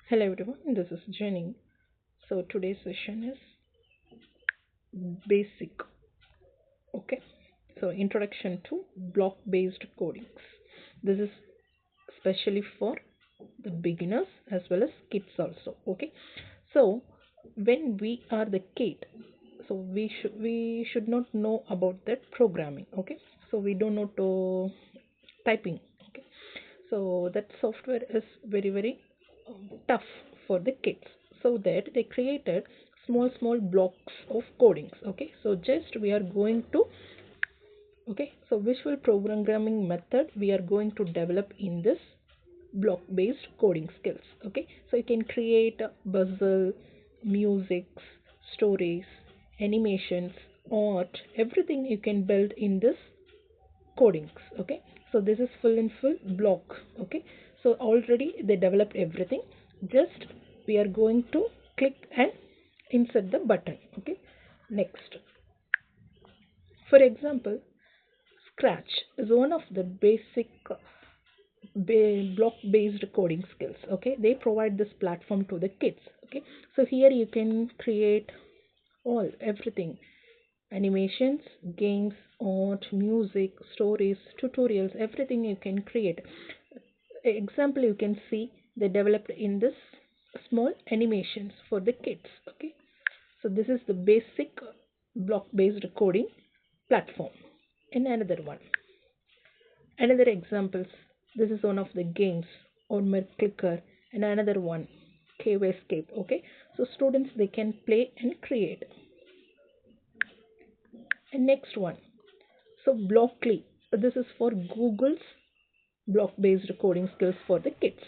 Hello everyone, this is Jenny. So today's session is basic. Okay. So introduction to block based codings. This is especially for the beginners as well as kids also. Okay. So when we are the kid, so we should not know about that programming. Okay. So we don't know to typing. Okay. So that software is very tough for the kids, so that they created small blocks of codings. Okay, so just we are going to, okay, so visual programming method we are going to develop in this block based coding skills. Okay, so you can create puzzle, music, stories, animations, art, everything you can build in this codings. Okay, so this is full and full block. Okay, so already they developed everything, just we are going to click and insert the button. Okay, next, for example, scratch is one of the basic block based coding skills. Okay, they provide this platform to the kids. Okay, so here you can create all everything: animations, games, art, music, stories, tutorials, everything you can create. Example, you can see they developed in this small animations for the kids. Okay, so this is the basic block based coding platform. And another examples, this is one of the games on my clicker, and another one cave escape. Okay, so students they can play and create. And next one, so Blockly, this is for Google's block based coding skills for the kids.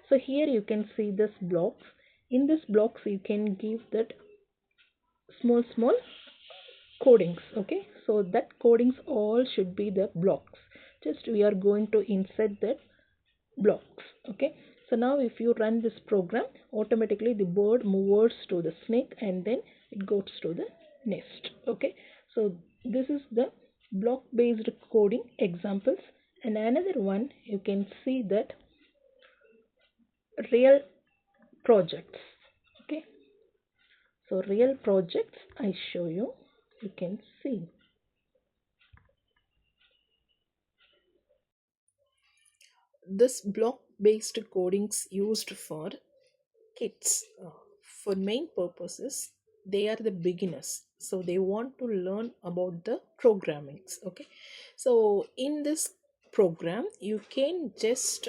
So here you can see this blocks. In this blocks you can give that small codings. Okay, so that codings all should be the blocks. Just we are going to insert that blocks. Okay, so now if you run this program, automatically the bird moves to the snake and then it goes to the nest. Okay, so this is the block based coding examples. And another one, you can see that real projects. Okay, so real projects I show you, you can see this block based codings used for kids, for main purposes. They are the beginners, so they want to learn about the programmings. Okay, so in this program you can just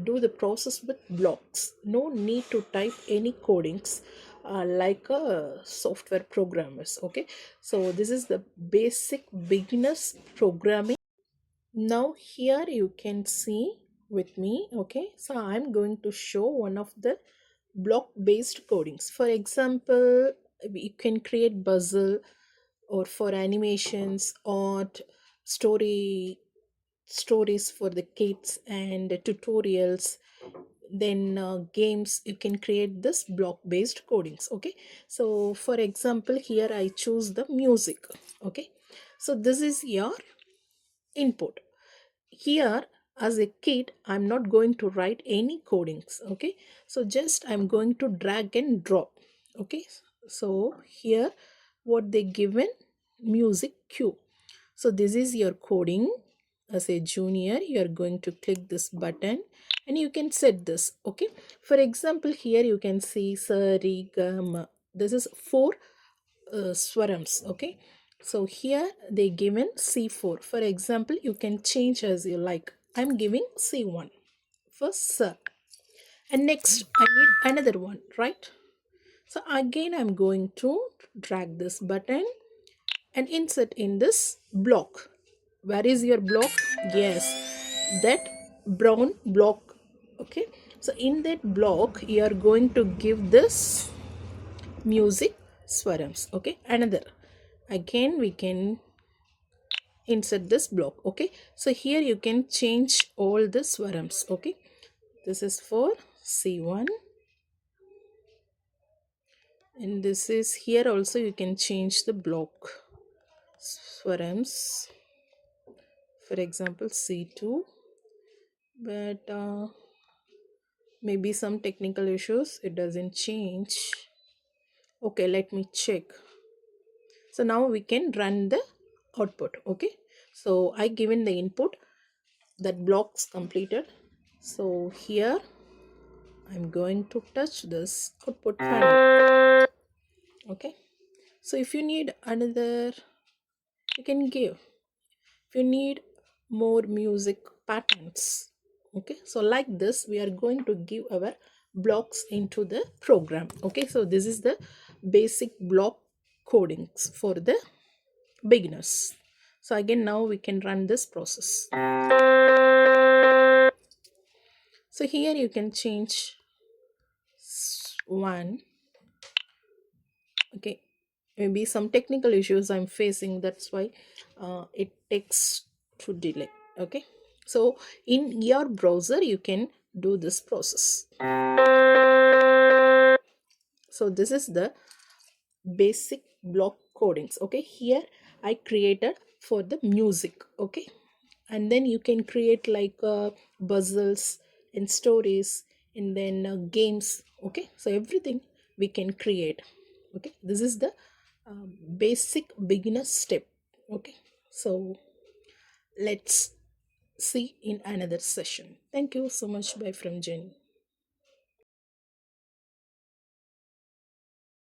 do the process with blocks, no need to type any codings like a software programmers. Okay, so this is the basic beginners programming. Now here you can see with me. Okay, so I'm going to show one of the block based codings. For example, you can create puzzle, or for animations, or stories for the kids, and tutorials, then games. You can create this block based codings. Okay, so for example, here I choose the music. Okay, so this is your input. Here, as a kid, I'm not going to write any codings. Okay, so just I'm going to drag and drop. Okay, so here what they given, music cue. So this is your coding. As a junior, you are going to click this button and you can set this. Okay, for example, here you can see sari gama. This is four swarams. Okay, so here they given c4. For example, you can change as you like. I'm giving c1 for sir. And next I need another one, right? So again I'm going to drag this button and insert in this block. Where is your block? Yes, that brown block. Okay, so in that block you are going to give this music swarams. Okay, another, again we can insert this block. Okay, so here you can change all the swarams. Okay, this is for c1, and this is here also you can change the block swarams, for example c2. But maybe some technical issues, it doesn't change. Okay, let me check. So now we can run the output. Okay, so I given the input, that blocks completed. So here I'm going to touch this output panel. Okay, so if you need another, you can give. If you need more music patterns, okay, so like this we are going to give our blocks into the program. Okay, so this is the basic block codings for the beginners. So again, now we can run this process. So here you can change one. Okay, maybe some technical issues I'm facing, that's why it takes to delay. Okay, so in your browser you can do this process. So this is the basic block codings. Okay, here I created for the music. Okay, and then you can create like puzzles and stories, and then games. Okay, so everything we can create. Okay, this is the basic beginner step. Okay, so let's see in another session. Thank you so much. Bye from Jenny.